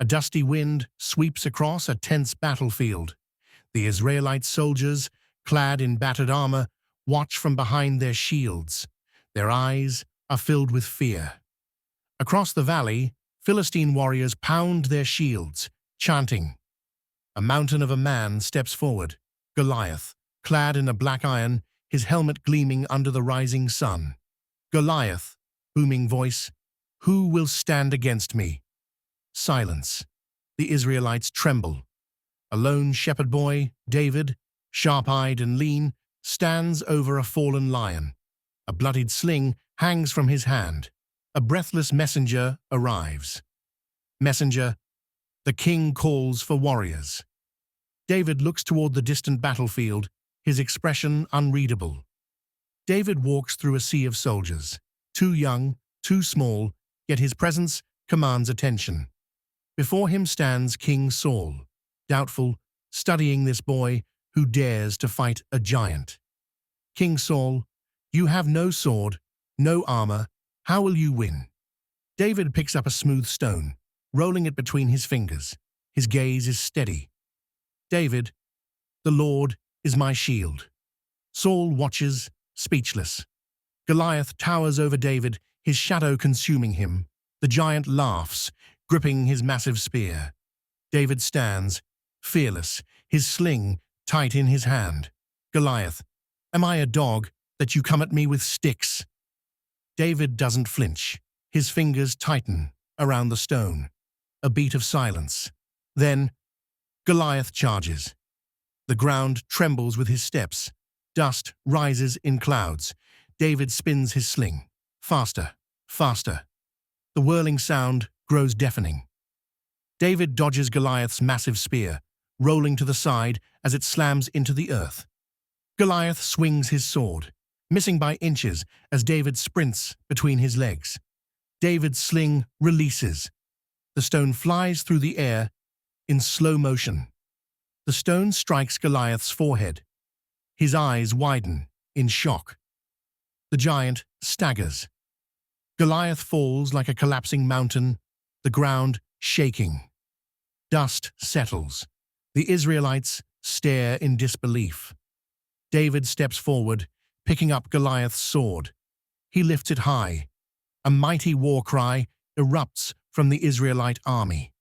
A dusty wind sweeps across a tense battlefield. The Israelite soldiers, clad in battered armor, watch from behind their shields. Their eyes are filled with fear. Across the valley, Philistine warriors pound their shields, chanting. A mountain of a man steps forward, Goliath, clad in a black iron, his helmet gleaming under the rising sun. Goliath, booming voice, "Who will stand against me?" Silence. The Israelites tremble. A lone shepherd boy, David, sharp-eyed and lean, stands over a fallen lion. A bloodied sling hangs from his hand. A breathless messenger arrives. Messenger, the king calls for warriors. David looks toward the distant battlefield, his expression unreadable. David walks through a sea of soldiers, too young, too small, yet his presence commands attention. Before him stands King Saul, doubtful, studying this boy who dares to fight a giant. King Saul, you have no sword, no armor. How will you win? David picks up a smooth stone, rolling it between his fingers. His gaze is steady. David, the Lord is my shield. Saul watches, speechless. Goliath towers over David, his shadow consuming him. The giant laughs, gripping his massive spear. David stands, fearless, his sling tight in his hand. Goliath, am I a dog that you come at me with sticks? David doesn't flinch. His fingers tighten around the stone. A beat of silence. Then, Goliath charges. The ground trembles with his steps. Dust rises in clouds. David spins his sling. Faster, faster. The whirling sound grows deafening. David dodges Goliath's massive spear, rolling to the side as it slams into the earth. Goliath swings his sword, missing by inches as David sprints between his legs. David's sling releases. The stone flies through the air in slow motion. The stone strikes Goliath's forehead. His eyes widen in shock. The giant staggers. Goliath falls like a collapsing mountain, the ground shaking. Dust settles. The Israelites stare in disbelief. David steps forward, picking up Goliath's sword. He lifts it high. A mighty war cry erupts from the Israelite army.